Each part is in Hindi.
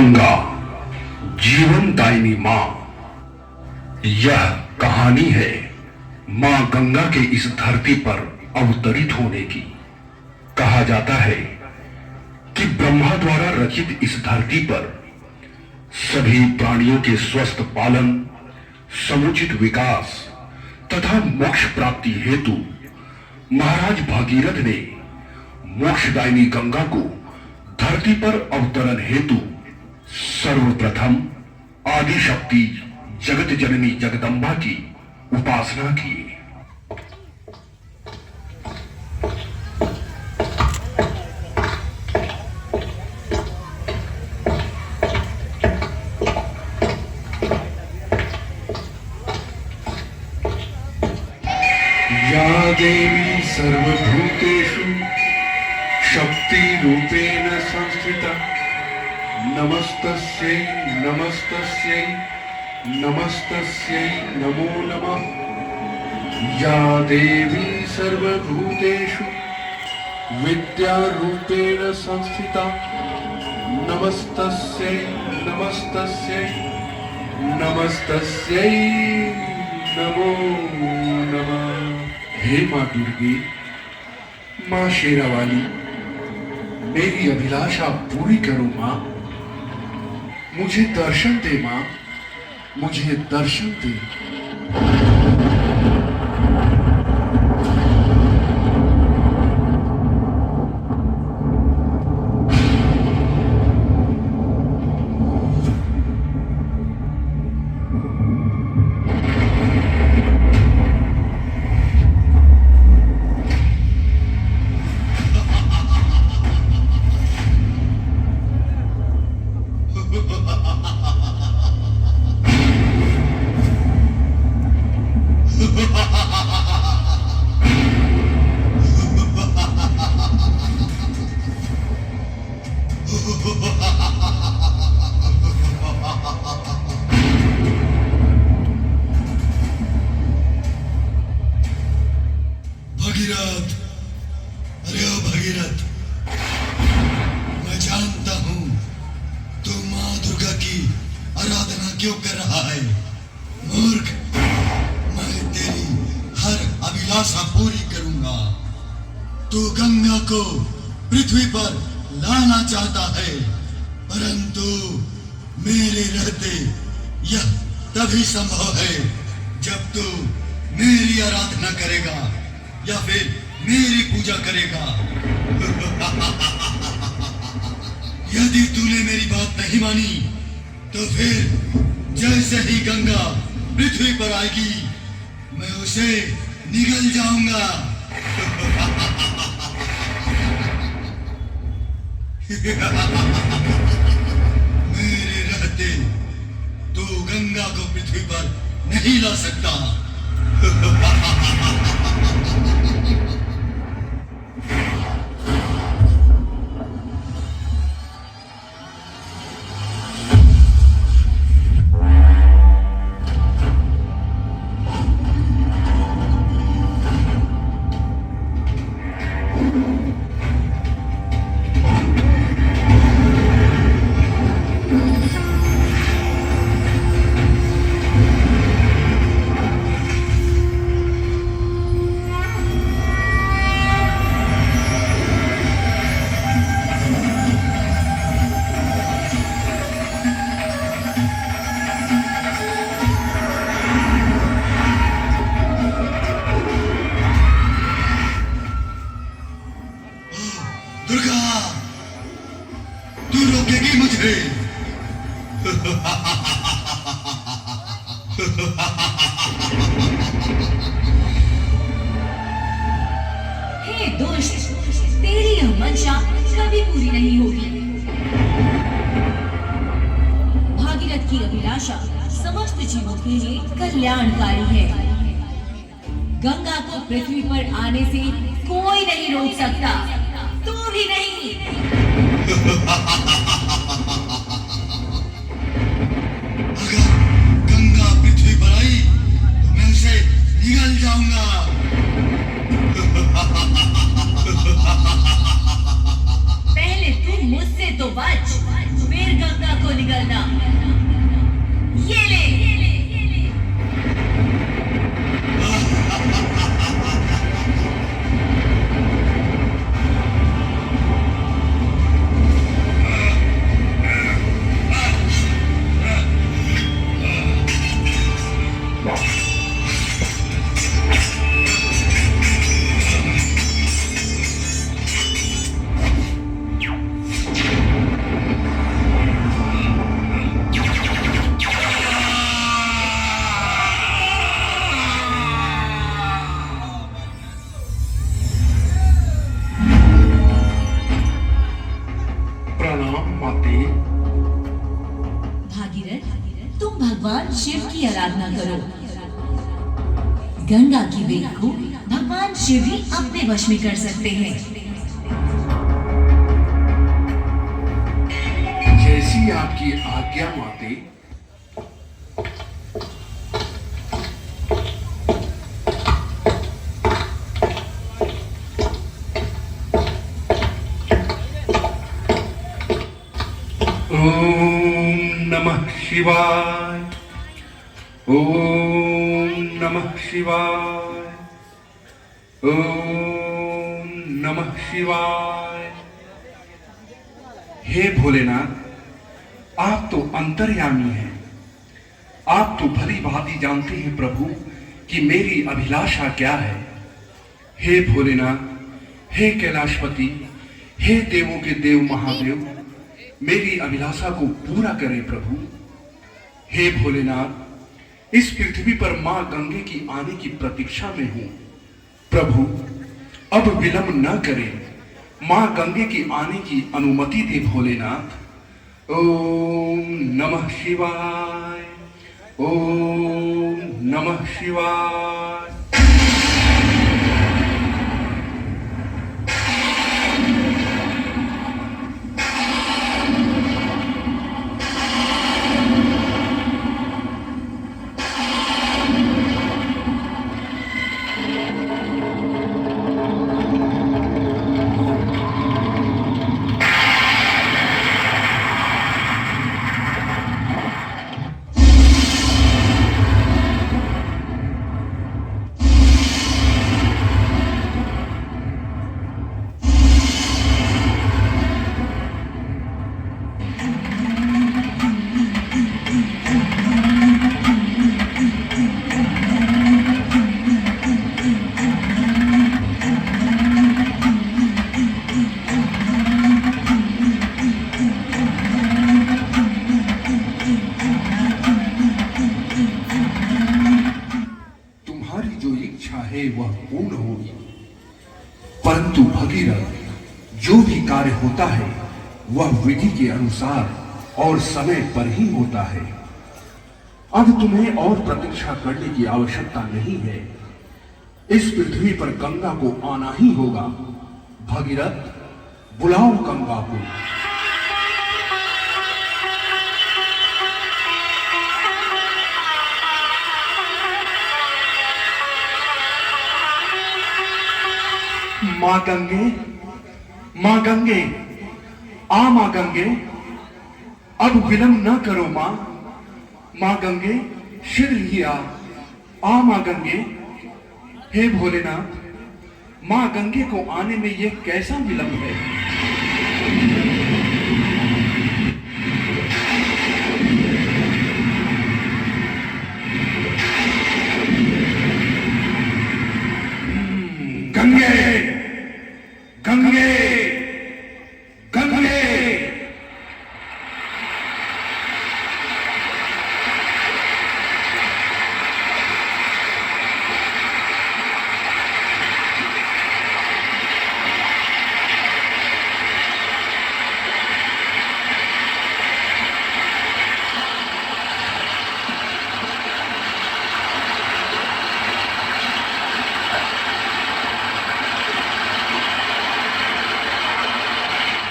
गंगा जीवनदायिनी मां। यह कहानी है मां गंगा के इस धरती पर अवतरित होने की। कहा जाता है कि ब्रह्मा द्वारा रचित इस धरती पर सभी प्राणियों के स्वस्थ पालन, समुचित विकास तथा मोक्ष प्राप्ति हेतु महाराज भगीरथ ने मोक्षदायिनी गंगा को धरती पर अवतरण हेतु सर्वप्रथम आदि शक्ति जगत जननी जगदम्बा की उपासना की। या देवी सर्वभूतेषु शक्ति रूपेण संस्थिता नमस्तस्यै नमस्तस्यै नमस्तस्यै नमो नमः। या देवी सर्वभूतेषु विद्यारूपेण संस्थिता नमस्तस्यै नमस्तस्यै नमस्तस्यै नमो नमः। हे मां दुर्गे, मां शेरावाली, मेरी अभिलाषा पूरी करो मां। मुझे दर्शन दे मां, मुझे दर्शन दे। भगीरथ, अरे ओ भगीरथ, मैं जानता हूं तू मां दुर्गा की आराधना क्यों कर रहा है। मूर्ख, मैं तेरी हर अभिलाषा पूरी करूंगा। तू गंगा को पृथ्वी पर लाना चाहता है, परंतु मेरे रहते यह तभी संभव है जब तू मेरी आराधना करेगा या फिर मेरी पूजा करेगा। यदि तूने मेरी बात नहीं मानी तो फिर जैसे ही गंगा पृथ्वी पर आएगी मैं उसे निगल जाऊंगा। मेरे रहते तू गंगा को पृथ्वी पर नहीं ला सकता। दुर्गा, तू रोकेगी मुझे? हे दुष्ट, तेरी यह मंशा कभी पूरी नहीं होगी। भागीरथ की अभिलाषा समस्त जीवों के लिए कल्याणकारी है। गंगा को पृथ्वी पर आने से कोई नहीं रोक सकता, तू भी नहीं। अगर गंगा पृथ्वी पर आई तो मैं उसे निगल जाऊंगा। पहले तू मुझसे तो बच, फिर गंगा को भगवान शिव की आराधना करो। गंगा की वेग को भगवान शिव ही अपने वश में कर सकते हैं। जैसी आपकी आज्ञा माते। ओम नमः शिवाय। ओम नमः शिवाय। ओम नमः शिवाय। हे भोलेनाथ, आप तो अंतर्यामी हैं। आप तो भली भांति जानते हैं प्रभु कि मेरी अभिलाषा क्या है। हे भोलेनाथ, हे कैलाशपति, हे देवों के देव महादेव, मेरी अभिलाषा को पूरा करें प्रभु। हे भोलेनाथ, इस पृथ्वी पर मां गंगे की आने की प्रतीक्षा में हूं। प्रभु, अब विलंब न करें, मां गंगे की आने की अनुमति दे भोलेनाथ। ओम नमः शिवाय। ओम नमः शिवाय। वह पूर्ण होगी। परंतु भगीरथ, जो भी कार्य होता है वह विधि के अनुसार और समय पर ही होता है। अब तुम्हें और प्रतीक्षा करने की आवश्यकता नहीं है। इस पृथ्वी पर गंगा को आना ही होगा। भगीरथ, बुलाओ गंगा को। मां गंगे, मां गंगे, आ मां गंगे, अब विलंब न करो मां। मां गंगे, शीघ्र ही आ मां गंगे। हे भोलेनाथ, मां गंगे को आने में यह कैसा विलंब है। गंगे, गंगे, गंगे।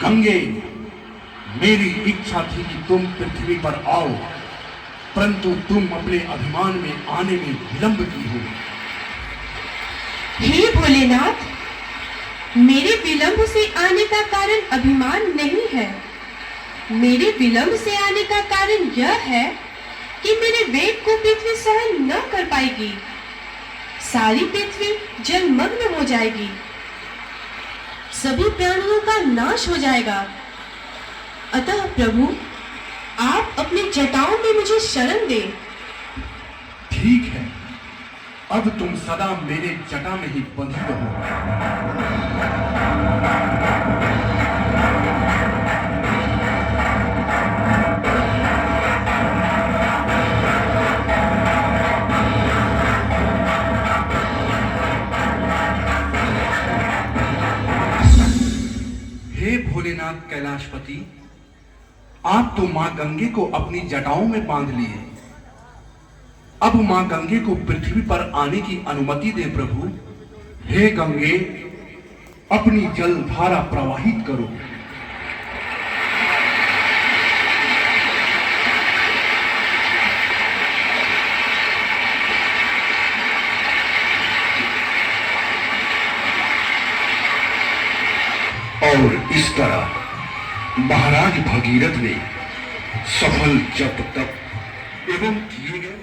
गंगे, मेरी इच्छा थी कि तुम पृथ्वी पर आओ, परंतु तुम अपने अभिमान में आने में विलंब की हो। हे भोलेनाथ, मेरे विलंब से आने का कारण अभिमान नहीं है। मेरे विलंब से आने का कारण यह है कि मेरे वेग को पृथ्वी सहन न कर पाएगी। सारी पृथ्वी जलमग्न हो जाएगी। सभी प्राणियों का नाश हो जाएगा। अतः प्रभु, आप अपनी जटाओं में मुझे शरण दें। ठीक है, अब तुम सदा मेरे जटा में ही बंधी रहो। हे भोलेनाथ कैलाशपति, आप तो मां गंगे को अपनी जटाओं में बांध लिए, अब मां गंगे को पृथ्वी पर आने की अनुमति दे प्रभु। हे गंगे, अपनी जल धारा प्रवाहित करो। और इस तरह महाराज भगीरथ ने सफल जप तप एवं किए गए